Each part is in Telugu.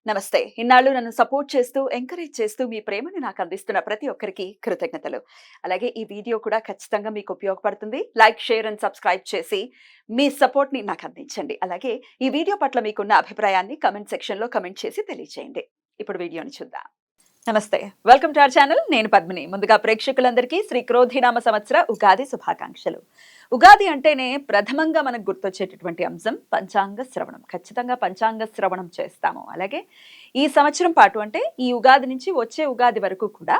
నమస్తే. ఇన్నాళ్ళు నన్ను సపోర్ట్ చేస్తూ, ఎంకరేజ్ చేస్తూ మీ ప్రేమను నాకు అందిస్తున్న ప్రతి ఒక్కరికి కృతజ్ఞతలు. అలాగే ఈ వీడియో కూడా ఖచ్చితంగా మీకు ఉపయోగపడుతుంది. లైక్, షేర్ అండ్ సబ్స్క్రైబ్ చేసి మీ సపోర్ట్‌ని నాకు అందించండి. అలాగే ఈ వీడియో పట్ల మీకున్న అభిప్రాయాన్ని కామెంట్ సెక్షన్‌లో కామెంట్ చేసి తెలియజేయండి. ఇప్పుడు వీడియోని చూద్దాం. నమస్తే. Welcome to our channel. నేను పద్మిని. ముందుగా ప్రేక్షకులందరికీ శ్రీ క్రోధినామ సంవత్సర ఉగాది శుభాకాంక్షలు. ఉగాది అంటేనే ప్రథమంగా మనకు గుర్తొచ్చేటటువంటి అంశం పంచాంగ శ్రవణం. ఖచ్చితంగా పంచాంగ శ్రవణం చేస్తాము. అలాగే ఈ సంవత్సరం పాటు అంటే ఈ ఉగాది నుంచి వచ్చే ఉగాది వరకు కూడా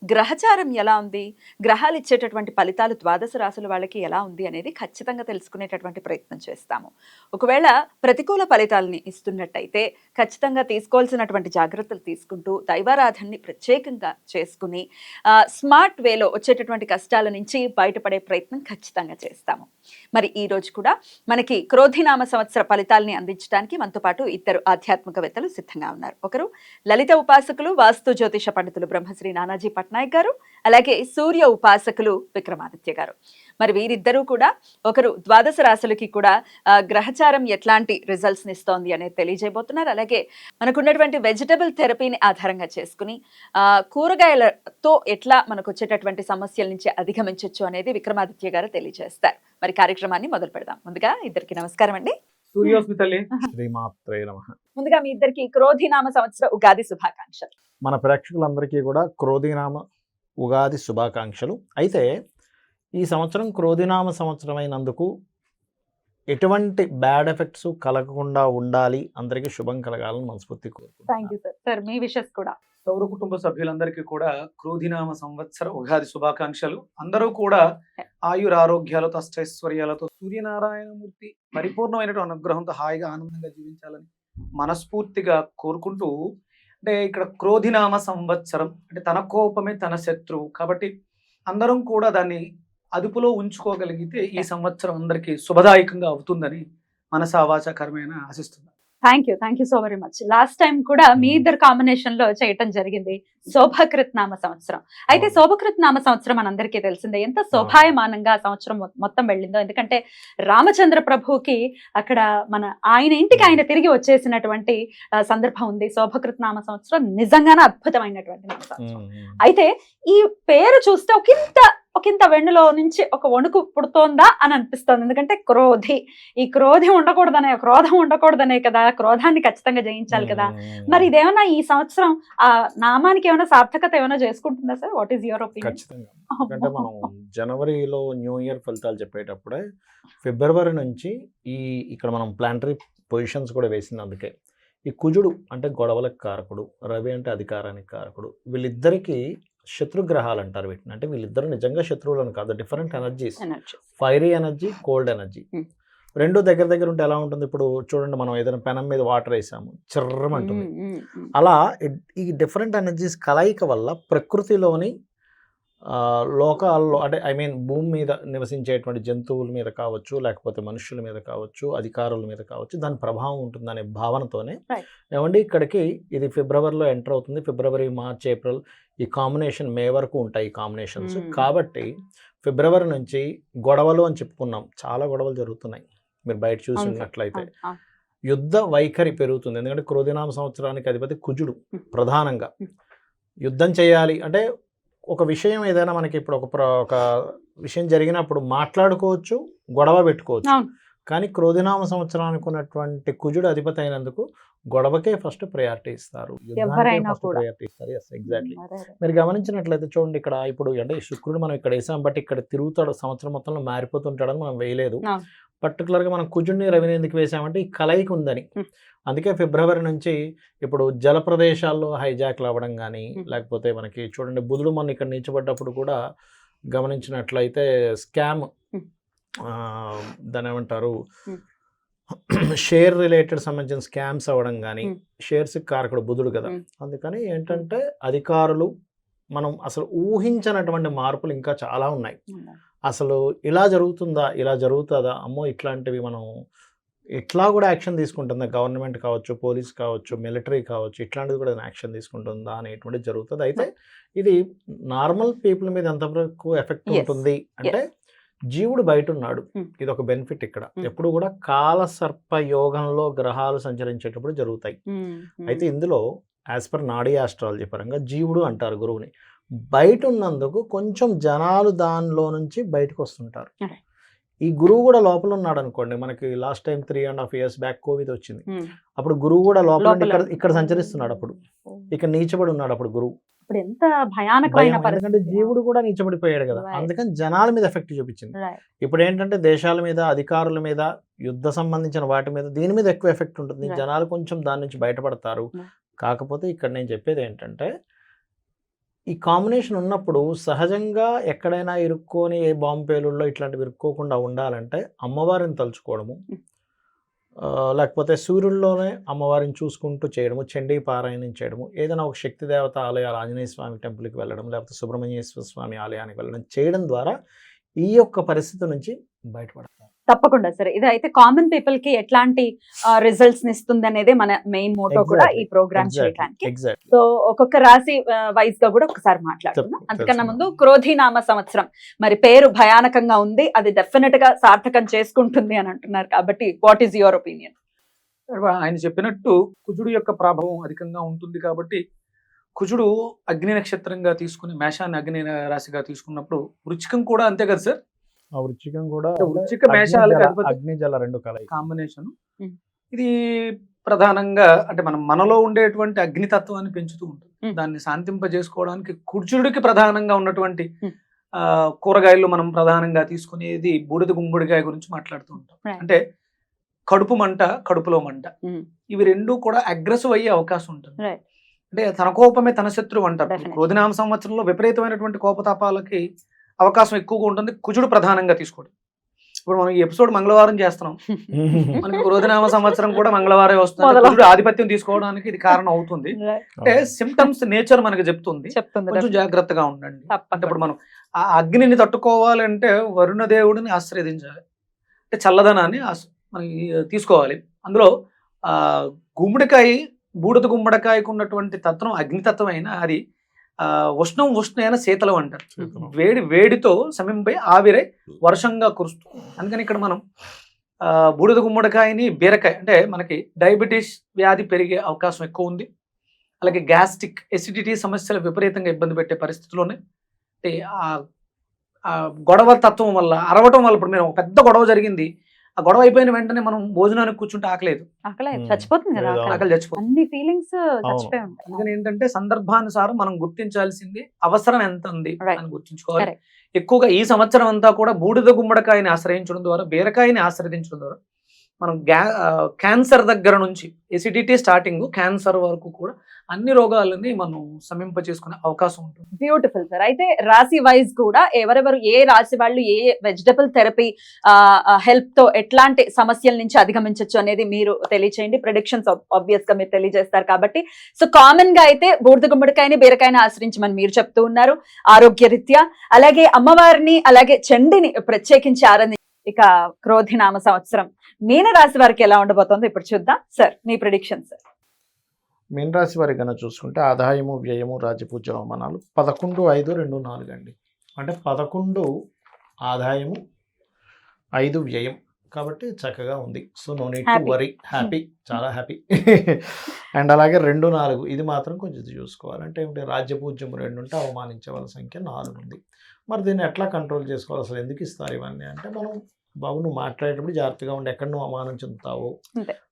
గ్రహచారం ఎలా ఉంది, గ్రహాలు ఇచ్చేటటువంటి ఫలితాలు ద్వాదశ రాశుల వాళ్ళకి ఎలా ఉంది అనేది ఖచ్చితంగా తెలుసుకునేటటువంటి ప్రయత్నం చేస్తాము. ఒకవేళ ప్రతికూల ఫలితాలని ఇస్తున్నట్టయితే ఖచ్చితంగా తీసుకోవాల్సినటువంటి జాగ్రత్తలు తీసుకుంటూ దైవారాధనని ప్రత్యేకంగా చేసుకుని స్మార్ట్ వేలో వచ్చేటటువంటి కష్టాల నుంచి బయటపడే ప్రయత్నం ఖచ్చితంగా చేస్తాము. మరి ఈ రోజు కూడా మనకి క్రోధినామ సంవత్సర ఫలితాలని అందించడానికి మనతో పాటు ఇద్దరు ఆధ్యాత్మికవేత్తలు సిద్ధంగా ఉన్నారు. ఒకరు లలిత ఉపాసకులు, వాస్తు జ్యోతిష పండితులు బ్రహ్మశ్రీ నానాజీ పట్నాయక్ గారు, అలాగే సూర్య ఉపాసకులు విక్రమాదిత్య గారు. మరి వీరిద్దరూ కూడా ఒకరు ద్వాదశ రాశులకి కూడా గ్రహచారం ఎట్లాంటి రిజల్ట్స్ ఇస్తోంది అనేది తెలియజేయబోతున్నారు. అలాగే మనకున్నటువంటి వెజిటబుల్ థెరపీని ఆధారంగా చేసుకుని కూరగాయలతో ఎట్లా మనకు వచ్చేటటువంటి సమస్యల నుంచి అధిగమించవచ్చు అనేది విక్రమాదిత్య గారు తెలియజేస్తారు. మరి కార్యక్రమాన్ని మొదలు పెడదాం. ముందుగా ఇద్దరికి నమస్కారం అండి. ముందుగా మీ ఇద్దరికి క్రోధినామ సంవత్సర ఉగాది శుభాకాంక్షలు. మన ప్రేక్షకులందరికీ కూడా క్రోధినామ ఉగాది శుభాకాంక్షలు. అయితే ఈ సంవత్సరం క్రోధినామ సంవత్సరం అయినందుకు ఎటువంటి బ్యాడ్ ఎఫెక్ట్స్ కలగకుండా ఉండాలి, అందరికీ శుభం కలగాలని మనస్ఫూర్తి కోరుకుంటున్నాను. మీ విషెస్ కూడా సౌర కుటుంబ సభ్యులందరికీ కూడా క్రోధినామ సంవత్సర ఉగాది శుభాకాంక్షలు. అందరూ కూడా ఆయురారోగ్యాలతో అష్టైశ్వర్యాలతో సూర్యనారాయణమూర్తి పరిపూర్ణమైనటువంటి అనుగ్రహంతో హాయిగా ఆనందంగా జీవించాలని మనస్ఫూర్తిగా కోరుకుంటూ, అంటే ఇక్కడ క్రోధినామ సంవత్సరం అంటే తన కోపమే తన శత్రువు కాబట్టి అందరం కూడా దాన్ని అదుపులో ఉంచుకోగలిగితే ఈ సంవత్సరం అందరికీ శుభదాయకంగా అవుతుందని మనసా వాచా కర్మేణ ఆశిస్తున్నాను. Thank you so very much. Last time కూడా మీ ఇద్దరు కాంబినేషన్ లో చేయటం జరిగింది శోభకృత్ నామ సంవత్సరం. అయితే శోభకృత్ నామ సంవత్సరం మనందరికీ తెలిసిందే ఎంత శోభాయమానంగా సంవత్సరం మొత్తం వెళ్ళిందో. ఎందుకంటే రామచంద్ర ప్రభుకి అక్కడ ఆయన ఇంటికి ఆయన తిరిగి వచ్చేసినటువంటి సందర్భం ఉంది. శోభకృత్ నామ సంవత్సరం నిజంగానే అద్భుతమైనటువంటి నామ సంవత్సరం. అయితే ఈ పేరు చూస్తే ఒకంత వెన్నులో నుంచి ఒక వణుకు పుడుతోందా అని అనిపిస్తోంది. ఎందుకంటే ఈ క్రోధం ఉండకూడదనే కదా, క్రోధాన్ని ఖచ్చితంగా జయించాలి కదా. మరి ఇదేమన్నా ఈ సంవత్సరం ఆ నామానికి ఏమైనా సార్థకత ఏమైనా చేసుకుంటుందా sir? What is your opinion? ఖచ్చితంగా. ఎందుకంటే మనం జనవరిలో న్యూ ఇయర్ ఫలితాలు చెప్పేటప్పుడే ఫిబ్రవరి నుంచి ఇక్కడ మనం ప్లానటరీ పొజిషన్స్ కూడా వేసింది. అందుకే ఈ కుజుడు అంటే గొడవలకు కారకుడు, రవి అంటే అధికారానికి కారకుడు, వీళ్ళిద్దరికీ శత్రుగ్రహాలు అంటారు వీటిని. అంటే వీళ్ళిద్దరు నిజంగా శత్రువులను కాదు, different energies, fiery energy, cold energy. రెండు దగ్గర ఉంటే ఎలా ఉంటుంది? ఇప్పుడు చూడండి, మనం ఏదైనా పెనం మీద వాటర్ వేసాము, చిర్రమంటుంది. అలా ఈ డిఫరెంట్ ఎనర్జీస్ కలయిక వల్ల ప్రకృతిలోని లోకాల్లో అంటే భూమి మీద నివసించేటువంటి జంతువుల మీద కావచ్చు, లేకపోతే మనుషుల మీద కావచ్చు, అధికారుల మీద కావచ్చు, దాని ప్రభావం ఉంటుందనే భావనతోనే ఏమండి ఇక్కడికి ఇది ఫిబ్రవరిలో ఎంటర్ అవుతుంది. ఫిబ్రవరి, మార్చ్, ఏప్రిల్ ఈ కాంబినేషన్ మే వరకు ఉంటాయి ఈ కాంబినేషన్స్. కాబట్టి ఫిబ్రవరి నుంచి గొడవలు అని చెప్పుకున్నాం, చాలా గొడవలు జరుగుతున్నాయి. మీరు బయట చూసినట్లయితే యుద్ధ వైఖరి పెరుగుతుంది. ఎందుకంటే క్రోధినామ సంవత్సరానికి అధిపతి కుజుడు. ప్రధానంగా యుద్ధం చేయాలి అంటే ఒక విషయం ఏదైనా మనకి ఇప్పుడు ఒక విషయం జరిగినప్పుడు మాట్లాడుకోవచ్చు, గొడవ పెట్టుకోవచ్చు. కానీ క్రోధినామ సంవత్సరానికి ఉన్నటువంటి కుజుడు అధిపతి అయినందుకు గొడవకే ఫస్ట్ ప్రయారిటీ ఇస్తారు, ప్రయారిటీ ఇస్తారు. ఎగ్జాక్ట్లీ. మీరు గమనించినట్లయితే చూడండి, ఇక్కడ ఇప్పుడు అంటే శుక్రుడు మనం ఇక్కడ వేసాం, బట్ ఇక్కడ తిరుగుతాడు, సంవత్సరం మొత్తంలో మారిపోతుంటాడని మనం వేయలేదు. పర్టికులర్గా మనం కుజుడిని, రవిని ఎందుకు వేసామంటే ఈ కలయిక ఉందని. అందుకే ఫిబ్రవరి నుంచి ఇప్పుడు జల ప్రదేశాల్లో హైజాక్లు అవ్వడం కానీ, లేకపోతే మనకి చూడండి బుధుడు మొన్న ఇక్కడ నిలిచిపడ్డప్పుడు కూడా గమనించినట్లయితే స్కామ్, దాని ఏమంటారు, షేర్ రిలేటెడ్ సంబంధించిన స్కామ్స్ అవ్వడం కానీ, షేర్స్ కారకుడు బుధుడు కదా. అందుకని ఏంటంటే అధికారులు మనం అసలు ఊహించినటువంటి మార్పులు ఇంకా చాలా ఉన్నాయి. అసలు ఇలా జరుగుతుందా, ఇలా జరుగుతుందా, అమ్మో ఇట్లాంటివి మనం ఇట్లా కూడా యాక్షన్ తీసుకుంటుందా, గవర్నమెంట్ కావచ్చు, పోలీస్ కావచ్చు, మిలిటరీ కావచ్చు, ఇట్లాంటిది కూడా యాక్షన్ తీసుకుంటుందా అనేటువంటిది జరుగుతుంది. అయితే ఇది నార్మల్ పీపుల్ మీద ఎంతవరకు ఎఫెక్ట్ ఉంటుంది అంటే జీవుడు బయట ఉన్నాడు. Hmm. ఇది ఒక బెనిఫిట్ ఇక్కడ. Hmm. ఎప్పుడు కూడా కాలసర్ప యోగంలో గ్రహాలు సంచరించేటప్పుడు జరుగుతాయి. అయితే ఇందులో యాజ్ పర్ నాడీ ఆస్ట్రాలజీ పరంగా జీవుడు అంటారు గురువుని. బయట ఉన్నందుకు కొంచెం జనాలు దానిలో నుంచి బయటకు వస్తుంటారు. Okay. ఈ గురువు కూడా లోపల ఉన్నాడు అనుకోండి. మనకి last time 3.5 years back Covid వచ్చింది. అప్పుడు గురువు కూడా లోపల ఉండి ఇక్కడ సంచరిస్తున్నాడు. అప్పుడు ఇక్కడ నీచబడి ఉన్నాడు అప్పుడు గురువు. ఇప్పుడు ఎంత భయానకమైన భయం, ఎందుకంటే జీవుడు కూడా నీచబడిపోయాడు కదా. Right. అందుకని జనాల మీద ఎఫెక్ట్ చూపించింది. ఇప్పుడు ఏంటంటే దేశాల మీద, అధికారుల మీద, యుద్ధ సంబంధించిన వాటి మీద, దీని మీద ఎక్కువ ఎఫెక్ట్ ఉంటుంది. Right. జనాలు కొంచెం దాని నుంచి బయటపడతారు. Right. కాకపోతే ఇక్కడ నేను చెప్పేది ఏంటంటే ఈ కాంబినేషన్ ఉన్నప్పుడు సహజంగా ఎక్కడైనా ఇరుక్కొని ఏ బాంబు పేలుల్లో ఇట్లాంటివి ఇరుక్కోకుండా ఉండాలంటే అమ్మవారిని తలుచుకోవడము, లేకపోతే సూర్యుల్లోనే అమ్మవారిని చూసుకుంటూ చేయడము, చండీ పారాయణం చేయడము, ఏదైనా ఒక శక్తి దేవత ఆలయాలు, ఆంజనేయ స్వామి టెంపుల్కి వెళ్ళడం, లేకపోతే సుబ్రహ్మణ్యేశ్వర స్వామి ఆలయానికి వెళ్ళడం చేయడం ద్వారా ఈ యొక్క పరిస్థితి నుంచి బయటపడతారు. తప్పకుండా సరే. ఇది అయితే కామన్ పీపుల్ కి ఎట్లాంటి రిజల్ట్స్ ఇస్తుంది అనేది మన మెయిన్ మోటో కూడా ఈ ప్రోగ్రామ్ చేయడానికి. ఎగ్జాక్ట్లీ. సో ఒక్కొక్క రాశి వైజ్ గా కూడా ఒకసారి మాట్లాడుకుందాం. అంతకన్నా ముందు క్రోధినామ సంవత్సరం మరి పేరు భయానకంగా ఉంది, అది డెఫినెట్ గా సార్థకం చేసుకుంటుంది అని అంటున్నారు. కాబట్టి వాట్ ఈస్ యువర్ ఒపీనియన్? ఆయన చెప్పినట్టు కుజుడు యొక్క ప్రభావం అధికంగా ఉంటుంది కాబట్టి కుజుడు అగ్ని నక్షత్రంగా తీసుకుని మేషాన్ని అగ్ని రాశిగా తీసుకున్నప్పుడు వృచ్చికం కూడా అంతే కదా సార్. ఆ వృచ్చికం కూడా వృచ్చిక మేషాలకు అగ్ని జల రెండు కలయి కాంబినేషన్. ఇది ప్రధానంగా అంటే మనలో ఉండేటువంటి అగ్నితత్వాన్ని పెంచుతూ ఉంటుంది. దాన్ని శాంతింపజేసుకోవడానికి కుజుడికి ప్రధానంగా ఉన్నటువంటి కూరగాయలు మనం ప్రధానంగా తీసుకునేది బూడిద గుమ్మడికాయ గురించి మాట్లాడుతూ ఉంటాం. అంటే కడుపు మంట, కడుపులో మంట, ఇవి రెండు కూడా అగ్రెసివ్ అయ్యే అవకాశం ఉంటుంది. అంటే తన కోపమే తన శత్రువు అంటారు. క్రోధినామ సంవత్సరంలో విపరీతమైనటువంటి కోపతాపాలకి అవకాశం ఎక్కువగా ఉంటుంది కుజుడు ప్రధానంగా తీసుకోవడం. ఇప్పుడు మనం ఈ ఎపిసోడ్ మంగళవారం చేస్తున్నాం, మనకి క్రోధినామ సంవత్సరం కూడా మంగళవారం వస్తుంది. కుజుడు ఆధిపత్యం తీసుకోవడానికి ఇది కారణం అవుతుంది. అంటే సిమ్టమ్స్ నేచర్ మనకి చెప్తుంది, కొంచెం జాగ్రత్తగా ఉండండి. అంటే ఇప్పుడు మనం ఆ అగ్నిని తట్టుకోవాలంటే వరుణ దేవుడిని ఆశ్రయించాలి, అంటే చల్లదనాన్ని మనకి తీసుకోవాలి. అందులో గుమ్మడికాయ, బూడిద గుమ్మడికాయకు ఉన్నటువంటి తత్వం అగ్నితత్వం అయినా అది ఉష్ణైన శీతలం అంటారు. వేడితో సమింపై ఆవిరై వర్షంగా కురుస్తుంది. అందుకని ఇక్కడ మనం బూడిద గుమ్మడికాయని, బీరకాయ అంటే మనకి డయాబెటీస్ వ్యాధి పెరిగే అవకాశం ఎక్కువ ఉంది. అలాగే గ్యాస్ట్రిక్ ఎసిడిటీ సమస్యలు విపరీతంగా ఇబ్బంది పెట్టే పరిస్థితుల్లోనే ఆ గొడవ తత్వం వల్ల, అరవటం వల్ల, ఇప్పుడు మీరు ఒక పెద్ద గొడవ జరిగింది, ఆ గొడవ అయిపోయిన వెంటనే మనం భోజనానికి కూర్చుంటే ఆకలేదు, చచ్చిపోతుంది కదా, ఆకలి చచ్చిపోతుంది. అన్ని ఫీలింగ్స్ చచ్చిపోయి ఉంటాయి. అందుకని ఏంటంటే సందర్భానుసారం మనం గుర్తించాల్సింది అవసరం ఎంత ఉంది అని గుర్తించుకోవాలి. ఎక్కువగా ఈ సంవత్సరం అంతా కూడా బూడిద గుమ్మడికాయని ఆశ్రయించడం ద్వారా, బీరకాయని ఆశ్రయించడం ద్వారా మనం క్యాన్సర్ దగ్గర నుంచి ఎసిడిటీ స్టార్టింగ్ క్యాన్సర్ వరకు కూడా అన్ని రోగాలని మనం సమీప చేసుకునే అవకాశం ఉంటుంది. Beautiful sir. అయితే రాశి వైజ్ కూడా ఎవరెవరు ఏ రాశి వాళ్ళు ఏ వెజిటబుల్ థెరపీ హెల్ప్ తో ఎట్లాంటి సమస్యల నుంచి అధిగమించవచ్చు అనేది మీరు తెలియచేయండి. ప్రెడిక్షన్స్ ఆబ్వియస్ గా మీరు తెలియజేస్తారు కాబట్టి. సో కామన్ గా అయితే బూడిద గుమ్మడికాయని, బీరకాయని ఆశ్రయించమని మీరు చెప్తూ ఉన్నారు ఆరోగ్య రీత్యా. అలాగే అమ్మవారిని, అలాగే చండిని ప్రత్యేకించి ఆరాధన. ఇక క్రోధినామ సంవత్సరం మీన రాశి వారికి ఎలా ఉండబోతుందో ఇప్పుడు చూద్దాం. సార్ మీ ప్రెడిక్షన్ సార్. మీన రాశి వారికి కన్నా చూసుకుంటే ఆదాయము, వ్యయము, రాజ్యపూజ అవమానాలు 11/5/24 అండి. అంటే 11 ఆదాయము, 5 వ్యయం, కాబట్టి చక్కగా ఉంది. So no need to worry, happy, చాలా హ్యాపీ. అండ్ అలాగే 2-4 ఇది మాత్రం కొంచెం చూసుకోవాలి. అంటే ఏమిటి, రాజ్యపూజ్యం 2 ఉంటే అవమానించే వాళ్ళ సంఖ్య 4 ఉంది. మరి దీన్ని ఎట్లా కంట్రోల్ చేసుకోవాలి, అసలు ఎందుకు ఇస్తారు ఇవన్నీ అంటే, మనం బాబు నువ్వు మాట్లాడేటప్పుడు జాగ్రత్తగా ఉండి, ఎక్కడ నువ్వు అవమానం చెందుతావో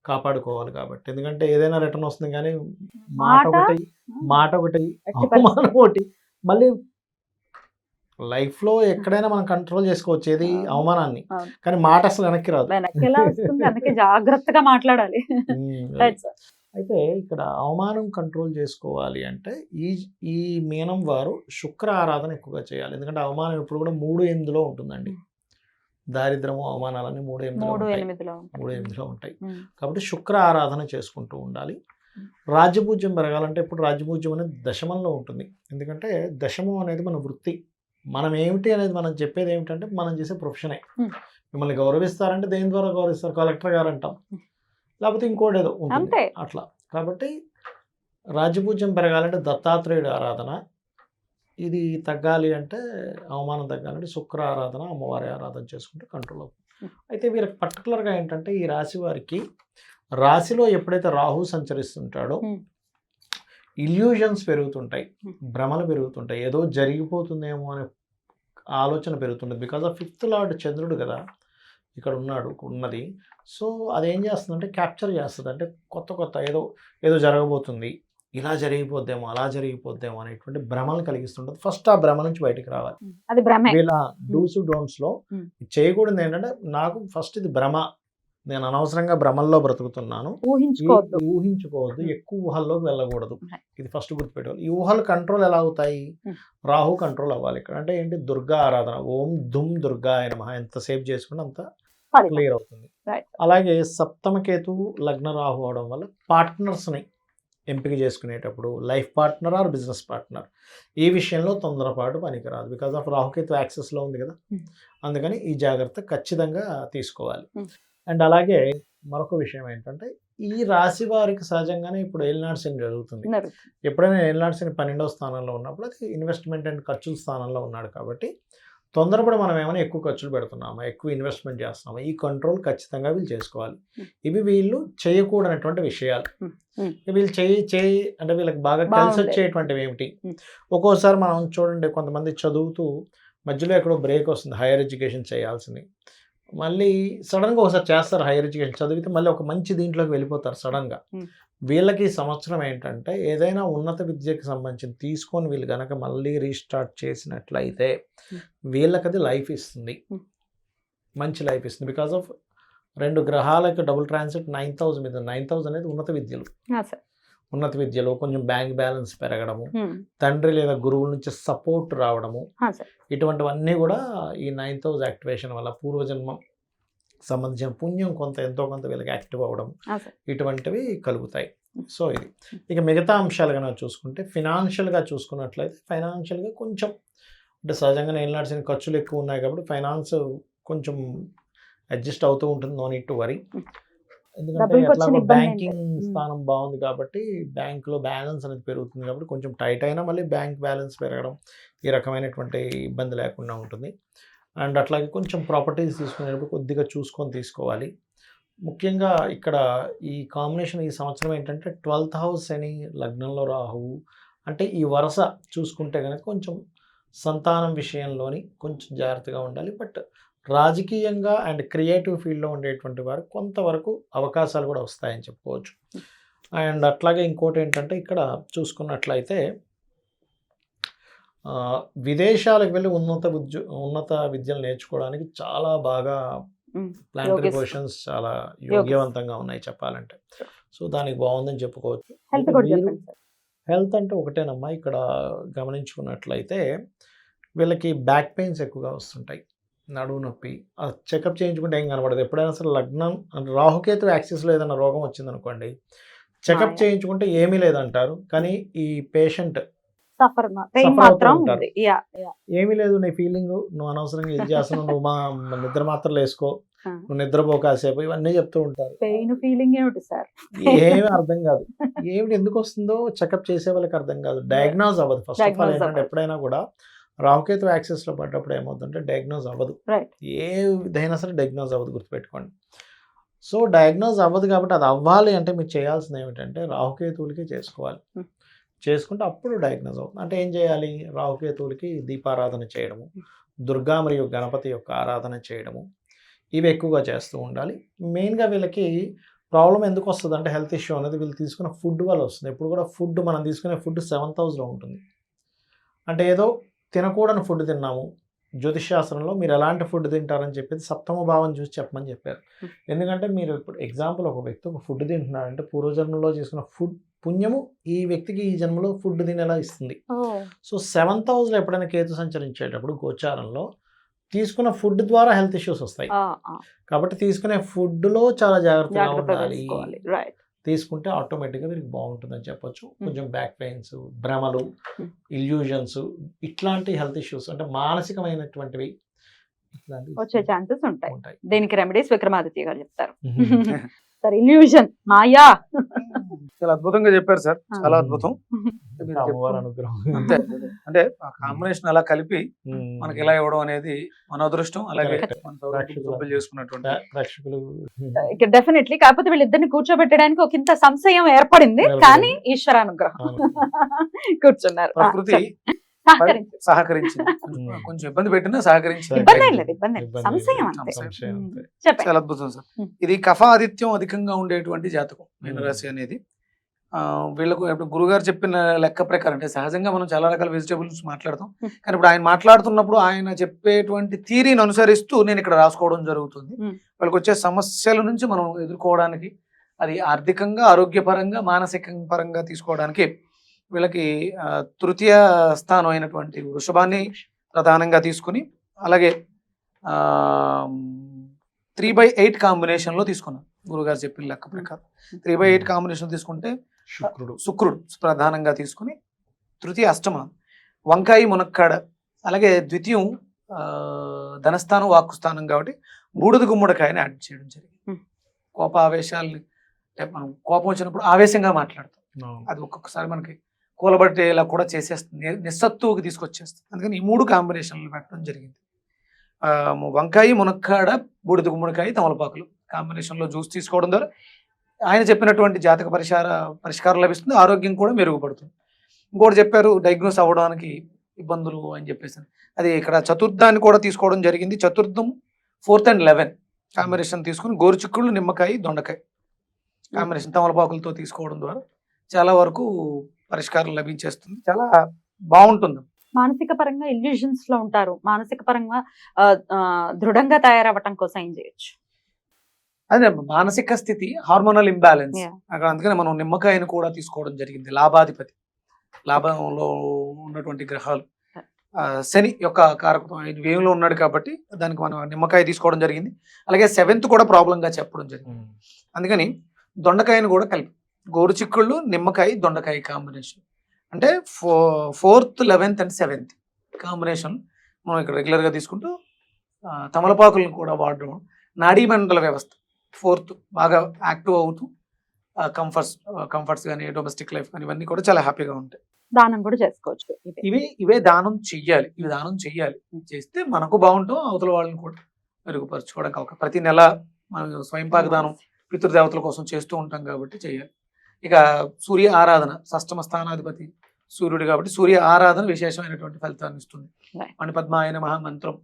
కాపాడుకోవాలి. కాబట్టి ఎందుకంటే ఏదైనా రిటర్న్ వస్తుంది, కానీ మాట ఒకటి అవమానం ఒకటి. మళ్ళీ లైఫ్లో ఎక్కడైనా మనం కంట్రోల్ చేసుకోవచ్చు ఏది, అవమానాన్ని, కానీ మాట అసలు వెనక్కి రాదు. అందుకే జాగ్రత్తగా మాట్లాడాలి. అయితే ఇక్కడ అవమానం కంట్రోల్ చేసుకోవాలి అంటే ఈ మీనం వారు శుక్ర ఆరాధన ఎక్కువగా చేయాలి. ఎందుకంటే అవమానం ఇప్పుడు కూడా 3-8లో ఉంటుందండి. దారిద్రము, అవమానాలన్నీ 3-8లో ఉంటాయి. కాబట్టి శుక్ర ఆరాధన చేసుకుంటూ ఉండాలి. రాజ్యపూజ్యం పెరగాలంటే ఇప్పుడు రాజ్యపూజ్యం అనేది దశమంలో ఉంటుంది. ఎందుకంటే దశమం అనేది మన వృత్తి, మనం ఏమిటి అనేది మనం చెప్పేది ఏమిటంటే మనం చేసే ప్రొఫెషనే. మిమ్మల్ని గౌరవిస్తారంటే దేని ద్వారా గౌరవిస్తారు, కలెక్టర్ గారు అంటాం, లేకపోతే ఇంకోటి ఏదో ఉంటుంది అట్లా. కాబట్టి రాజ్యపూజ్యం పెరగాలంటే దత్తాత్రేయుడు ఆరాధన, ఇది తగ్గాలి అంటే, అవమానం తగ్గాలంటే శుక్ర ఆరాధన, అమ్మవారి ఆరాధన చేసుకుంటే కంట్రోల్ అవుతుంది. అయితే వీళ్ళకి పర్టికులర్గా ఏంటంటే ఈ రాశి వారికి రాశిలో ఎప్పుడైతే రాహు సంచరిస్తుంటాడో ఇల్యూజన్స్ పెరుగుతుంటాయి, భ్రమలు పెరుగుతుంటాయి, ఏదో జరిగిపోతుందేమో అనే ఆలోచన పెరుగుతుంటుంది. బికాజ్ ఆఫ్ 5th లార్డ్ చంద్రుడు కదా ఇక్కడ ఉన్నది. సో అదేం చేస్తుందంటే క్యాప్చర్ చేస్తుంది. అంటే కొత్త ఏదో జరగబోతుంది, ఇలా జరిగిపోద్దేమో, అలా జరిగిపోద్దేమో అనేటువంటి భ్రమలు కలిగిస్తుంటుంది. ఫస్ట్ ఆ భ్రమ నుంచి బయటికి రావాలి. అది భ్రమే. వీళ్ళ డూస్ డోంట్స్లో చేయకూడదు ఏంటంటే, నాకు ఫస్ట్ ఇది భ్రమ, నేను అనవసరంగా భ్రమల్లో బ్రతుకుతున్నాను, ఊహించుకోవద్దు, ఎక్కువ ఊహల్లోకి వెళ్ళకూడదు. ఇది ఫస్ట్ గుర్తుపెట్టుకోవాలి. ఈ ఊహలు కంట్రోల్ ఎలా అవుతాయి? రాహు కంట్రోల్ అవ్వాలి ఇక్కడ. అంటే ఏంటి? దుర్గా ఆరాధన, ఓం దుమ్ దుర్గా నమః ఎంతసేపు చేసుకుంటే అంత క్లియర్ అవుతుంది. అలాగే సప్తమకేతు లగ్న రాహు అవడం వల్ల పార్ట్నర్స్ని ఎంపిక చేసుకునేటప్పుడు life partner or business partner ఈ విషయంలో తొందరపాటు పనికిరాదు. బికాజ్ ఆఫ్ రాహుకేతు యాక్సెస్లో ఉంది కదా, అందుకని ఈ జాగ్రత్త ఖచ్చితంగా తీసుకోవాలి. అండ్ అలాగే మరొక విషయం ఏంటంటే, ఈ రాశి వారికి సహజంగానే ఇప్పుడు ఏలినాటి శని జరుగుతుంది. ఎప్పుడైనా ఏలినాటి శని 12వ స్థానంలో ఉన్నప్పుడు అది ఇన్వెస్ట్మెంట్ అండ్ ఖర్చుల స్థానంలో ఉన్నాడు కాబట్టి తొందరపడి మనం ఏమైనా ఎక్కువ ఖర్చులు పెడుతున్నామా, ఎక్కువ ఇన్వెస్ట్మెంట్ చేస్తున్నామా, ఈ కంట్రోల్ ఖచ్చితంగా వీళ్ళు చేసుకోవాలి. ఇవి వీళ్ళు చేయకూడనటువంటి విషయాలు. వీళ్ళు చేయి అంటే వీళ్ళకి బాగా కలిసి వచ్చేటువంటివి ఏమిటి? ఒక్కోసారి మనం చూడండి, కొంతమంది చదువుతూ మధ్యలో ఎక్కడో బ్రేక్ వస్తుంది, హైయర్ ఎడ్యుకేషన్ చేయాల్సింది, మళ్ళీ సడన్గా ఒకసారి చేస్తారు హైయర్ ఎడ్యుకేషన్ చదివితే, మళ్ళీ ఒక మంచి దీంట్లోకి వెళ్ళిపోతారు సడన్గా. వీళ్ళకి ఈ సంవత్సరం ఏంటంటే ఏదైనా ఉన్నత విద్యకి సంబంధించి తీసుకొని వీళ్ళు కనుక మళ్ళీ రీస్టార్ట్ చేసినట్లయితే వీళ్ళకి అది లైఫ్ ఇస్తుంది, మంచి లైఫ్ ఇస్తుంది. బికాజ్ ఆఫ్ 2 గ్రహాలకు డబుల్ ట్రాన్సిట్ 9,000 మీద. 9,000 అనేది ఉన్నత విద్యలో కొంచెం బ్యాంక్ బ్యాలెన్స్ పెరగడము, తండ్రి లేదా గురువుల నుంచి సపోర్ట్ రావడము, ఇటువంటివన్నీ కూడా ఈ 9,000 యాక్టివేషన్ వల్ల పూర్వజన్మ సంబంధించిన పుణ్యం ఎంతో కొంత వీళ్ళకి యాక్టివ్ అవ్వడం, ఇటువంటివి కలుగుతాయి. సో ఇది ఇక మిగతా అంశాలు కనుక చూసుకుంటే, ఫినాన్షియల్గా చూసుకున్నట్లయితే ఫైనాన్షియల్గా కొంచెం అంటే సహజంగానే వెళ్ళాల్సిన ఖర్చులు ఎక్కువ ఉన్నాయి కాబట్టి ఫైనాన్స్ కొంచెం అడ్జస్ట్ అవుతూ ఉంటుంది. No need to worry. ఎందుకంటే ఎట్లాగో బ్యాంకింగ్ స్థానం బాగుంది కాబట్టి బ్యాంకులో బ్యాలెన్స్ అనేది పెరుగుతుంది కాబట్టి కొంచెం టైట్ అయినా మళ్ళీ బ్యాంక్ బ్యాలెన్స్ పెరగడం, ఈ రకమైనటువంటి ఇబ్బంది లేకుండా ఉంటుంది. అండ్ అట్లాగే కొంచెం ప్రాపర్టీస్ తీసుకునేటప్పుడు కొద్దిగా చూసుకొని తీసుకోవాలి. ముఖ్యంగా ఇక్కడ ఈ కాంబినేషన్ ఈ సంవత్సరం ఏంటంటే 12th హౌస్ అని లగ్నంలో రాహువు, అంటే ఈ వరుస చూసుకుంటే కనుక కొంచెం సంతానం విషయంలోని కొంచెం జాగ్రత్తగా ఉండాలి. బట్ రాజకీయంగా అండ్ క్రియేటివ్ ఫీల్డ్లో ఉండేటువంటి వారు కొంతవరకు అవకాశాలు కూడా వస్తాయని చెప్పుకోవచ్చు. అండ్ అట్లాగే ఇంకోటి ఏంటంటే ఇక్కడ చూసుకున్నట్లయితే విదేశాలకు వెళ్ళి ఉన్నత విద్యలు నేర్చుకోవడానికి చాలా బాగా ప్లానటరీ పొజిషన్స్ చాలా యోగ్యవంతంగా ఉన్నాయి చెప్పాలంటే. సో దానికి బాగుందని చెప్పుకోవచ్చు. హెల్త్ అంటే ఒకటేనమ్మా, ఇక్కడ గమనించుకున్నట్లయితే వీళ్ళకి బ్యాక్ పెయిన్స్ ఎక్కువగా వస్తుంటాయి, నడువు నొప్పి. చెకప్ చేయించుకుంటే ఏం కనబడదు. ఎప్పుడైనా సరే లగ్నం రాహుకేతు యాక్సిస్లో ఏదైనా రోగం వచ్చిందనుకోండి, చెకప్ చేయించుకుంటే ఏమీ లేదంటారు, కానీ ఈ పేషెంట్ ఏమీ లేదు నీ ఫీలింగ్, నువ్వు అనవసరంగా ఇది చేస్తున్నావు, నువ్వు మా నిద్ర మాత్రలు వేసుకో, నువ్వు నిద్రపో కాసేపు, ఇవన్నీ చెప్తూ ఉంటారు. ఏమీ అర్థం కాదు. ఏమిటి ఎందుకు వస్తుందో చెకప్ చేసే వాళ్ళకి అర్థం కాదు, డయాగ్నోజ్ అవ్వదు. ఫస్ట్ ఆఫ్ ఆల్ ఏంటంటే ఎప్పుడైనా కూడా రాహుకేతు యాక్సెస్లో పడ్డప్పుడు ఏమవుతుందంటే డయాగ్నోజ్ అవ్వదు, ఏ విధైనా సరే డయాగ్నోజ్ అవ్వదు, గుర్తుపెట్టుకోండి. సో డయాగ్నోజ్ అవ్వదు కాబట్టి అది అవ్వాలి అంటే మీరు చేయాల్సింది ఏమిటంటే రాహుకేతువులకి చేసుకోవాలి. చేసుకుంటే అప్పుడు డయాగ్నోజ్ అవుతుంది. అంటే ఏం చేయాలి? రాహుకేతువులకి దీపారాధన చేయడము, దుర్గా మరియు గణపతి యొక్క ఆరాధన చేయడము, ఇవి ఎక్కువగా చేస్తూ ఉండాలి. మెయిన్గా వీళ్ళకి ప్రాబ్లం ఎందుకు వస్తుంది అంటే హెల్త్ ఇష్యూ అనేది వీళ్ళు తీసుకున్న ఫుడ్ వల్ల వస్తుంది. ఎప్పుడు కూడా ఫుడ్ మనం తీసుకునే ఫుడ్ 7th హౌస్లో ఉంటుంది. అంటే ఏదో తినకూడని ఫుడ్ తిన్నాము. జ్యోతిషాస్త్రంలో మీరు ఎలాంటి ఫుడ్ తింటారని చెప్పేది 7వ భావం చూసి చెప్పమని చెప్పారు. ఎందుకంటే మీరు ఇప్పుడు ఎగ్జాంపుల్ ఒక వ్యక్తి ఒక ఫుడ్ తింటున్నాడంటే పూర్వజన్మలో చేసుకున్న ఫుడ్ పుణ్యము ఈ వ్యక్తికి ఈ జన్మలో ఫుడ్ తినేలా ఇస్తుంది. సో 7th హౌస్లో ఎప్పుడైనా కేతు సంచరించేటప్పుడు గోచారంలో తీసుకున్న ఫుడ్ ద్వారా హెల్త్ ఇష్యూస్ వస్తాయి. కాబట్టి తీసుకునే ఫుడ్లో చాలా జాగ్రత్తగా ఉండాలి. తీసుకుంటే ఆటోమేటిక్గా వీరికి బాగుంటుందని చెప్పొచ్చు. కొంచెం బ్యాక్ పెయిన్స్, భ్రమలు, ఇల్యూజన్స్, ఇట్లాంటి హెల్త్ ఇష్యూస్ అంటే మానసికమైనటువంటివి వచ్చే ఛాన్సెస్ ఉంటాయి. దీనికి రెమెడీస్ విక్రమాదిత్య గారు చెప్తారు. సార్ ఇల్యూషన్ మాయా. చాలా అద్భుతంగా చెప్పారు సార్, చాలా Hmm. అద్భుతం. మీరు అమ్మవారి చెప్తూ- అనుగ్రహం. అంతే. అంటే ఆ కాంబినేషన్ అలా కలిపి ఉమ్. మనకి ఇలా ఇవ్వడం అనేది మన అదృష్టం. అలాగే Correct. మన సౌకర్యం చేసుకున్నటువంటి ప్రేక్షకులు ఇక డెఫినెట్లీ కాకపోతే వీళ్ళిద్దరిని కూర్చోబెట్టడానికి ఒక ఇంత సంశయం ఏర్పడింది, ఏర్పడింది. కానీ ఈశ్వరానుగ్రహం అవును. కూర్చున్నారు. ప్రకృతి సహకరించు. సహకరించింది. కొంచెం ఇబ్బంది పెట్టినా సహకరించింది. ఇబ్బంది ఏం లేదు, ఇబ్బంది లేదు. ఇబ్బంది సంశయం లేదు. అంతే. సంశయం అంతే. చెప్పండి. చాలా అద్భుతం సార్. Hmm. ఇది కఫ ఆదిత్యం అధికంగా ఉండేటువంటి జాతకం మీనరాశి అనేది. వీళ్ళకు ఇప్పుడు గురుగారు చెప్పిన లెక్క ప్రకారం అంటే సహజంగా మనం చాలా రకాల వెజిటేబుల్స్ మాట్లాడతాం, Hmm. కానీ ఇప్పుడు ఆయన మాట్లాడుతున్నప్పుడు ఆయన చెప్పేటువంటి థీరీని అనుసరిస్తూ నేను ఇక్కడ రాసుకోవడం జరుగుతుంది. Hmm. వాళ్ళకి వచ్చే సమస్యల నుంచి మనం ఎదుర్కోవడానికి, అది ఆర్థికంగా, ఆరోగ్యపరంగా, మానసిక పరంగా తీసుకోవడానికి వీళ్ళకి తృతీయ స్థానం అయినటువంటి వృషభాన్ని ప్రధానంగా తీసుకుని, అలాగే 3/8 కాంబినేషన్లో తీసుకున్నాం గురుగారు చెప్పిన లెక్క ప్రకారం. 3/8 కాంబినేషన్ తీసుకుంటే శుక్రుడు ప్రధానంగా తీసుకుని, తృతీయ అష్టమ వంకాయ మునక్కాడ, అలాగే ద్వితీయం ధనస్థానం వాక్కు స్థానం కాబట్టి బూడిద గుమ్మడికాయని యాడ్ చేయడం జరిగింది. Hmm. కోపావేశాలని అంటే మనం కోపం వచ్చినప్పుడు ఆవేశంగా మాట్లాడతాం, అవును. అది ఒక్కొక్కసారి మనకి కూలబట్టేలా కూడా చేసేస్తుంది, నిస్సత్తువుకి తీసుకొచ్చేస్తుంది. అందుకని ఈ 3 కాంబినేషన్లు పెట్టడం జరిగింది. వంకాయ మునక్కాడ, బూడిద గుమ్మడికాయ, తమలపాకులు కాంబినేషన్లో జ్యూస్ తీసుకోవడం ద్వారా ఆయన చెప్పినటువంటి జాతక పరిష్కారం లభిస్తుంది, ఆరోగ్యం కూడా మెరుగుపడుతుంది. ఇంకోటి చెప్పారు డయాగ్నోస్ అవ్వడానికి ఇబ్బందులు అని చెప్పేసి, అది ఇక్కడ చతుర్థాన్ని కూడా తీసుకోవడం జరిగింది. చతుర్థం 4th and 11 కాంబినేషన్ తీసుకుని గోరుచిక్కుళ్ళు, నిమ్మకాయ, దొండకాయ కాంబినేషన్ తమలపాకులతో తీసుకోవడం ద్వారా చాలా వరకు పరిష్కారం లభించేస్తుంది. చాలా బాగుంటుంది. మానసిక పరంగా ఇల్యూషన్స్ లో ఉంటారు, మానసిక పరంగా దృఢంగా తయారవ్వటం కోసం ఏం చేయొచ్చు? అదే మానసిక స్థితి, హార్మోనల్ ఇంబ్యాలెన్స్ Yeah. అక్కడ. అందుకని మనం నిమ్మకాయను కూడా తీసుకోవడం జరిగింది. లాభాధిపతి, లాభంలో ఉన్నటువంటి గ్రహాలు, శని యొక్క కారకత్వం ఆయన వ్యయంలో ఉన్నాడు కాబట్టి దానికి మనం నిమ్మకాయ తీసుకోవడం జరిగింది. అలాగే 7th కూడా ప్రాబ్లంగా చెప్పడం జరిగింది. ఉమ్. అందుకని దొండకాయను కూడా కలిపి గోరుచిక్కుళ్ళు, నిమ్మకాయ, దొండకాయ కాంబినేషన్ అంటే 4th, 11th and 7th combination మనం ఇక్కడ రెగ్యులర్గా తీసుకుంటూ తమలపాకులను కూడా వాడడం, నాడీ మండల వ్యవస్థ 4th బాగా యాక్టివ్ అవుతూ కంఫర్ట్స్ కానీ, డొమెస్టిక్ లైఫ్ కానీ ఇవన్నీ కూడా చాలా హ్యాపీగా ఉంటాయి. దానం కూడా చేసుకోవచ్చు. ఇదే. ఇవే దానం చెయ్యాలి. ఇవి దానం చెయ్యాలి. చేస్తే మనకు బాగుంటాం, అవతల వాళ్ళని కూడా మెరుగుపరచుకోవడానికి అవకాశం. ప్రతి నెల మనం స్వయంపాక దానం పితృదేవతల కోసం చేస్తూ ఉంటాం కాబట్టి చేయాలి. ఇక సూర్య ఆరాధన, షష్టమ స్థానాధిపతి సూర్యుడు కాబట్టి సూర్య ఆరాధన విశేషమైనటువంటి ఫలితాన్ని ఇస్తుంది. Right. మణిపద్మాయన మహామంత్రం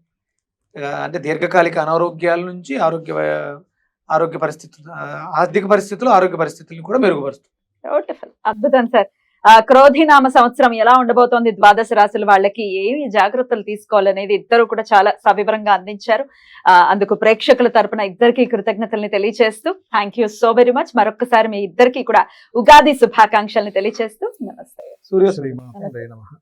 అంటే దీర్ఘకాలిక అనారోగ్యాల నుంచి ఆరోగ్య పరిస్థితులు, ఆర్థిక పరిస్థితులు, ఆరోగ్య పరిస్థితులను కూడా మెరుగుపరుస్తుంది. బ్యూటిఫుల్, అద్భుతం సార్. క్రోధినామ సంవత్సరం ఎలా ఉండబోతోంది, ద్వాదశ రాశుల వాళ్ళకి ఏమి జాగ్రత్తలు తీసుకోవాలనేది ఇద్దరు కూడా చాలా సవివరంగా అందించారు. అందుకు ప్రేక్షకుల తరపున ఇద్దరికి కృతజ్ఞతల్ని తెలియజేస్తూ thank you so very much. మరొకసారి మీ ఇద్దరికి కూడా ఉగాది శుభాకాంక్షల్ని తెలియజేస్తూ నమస్తే. సూర్యశ్రీ శ్రీమాత్రే నమః.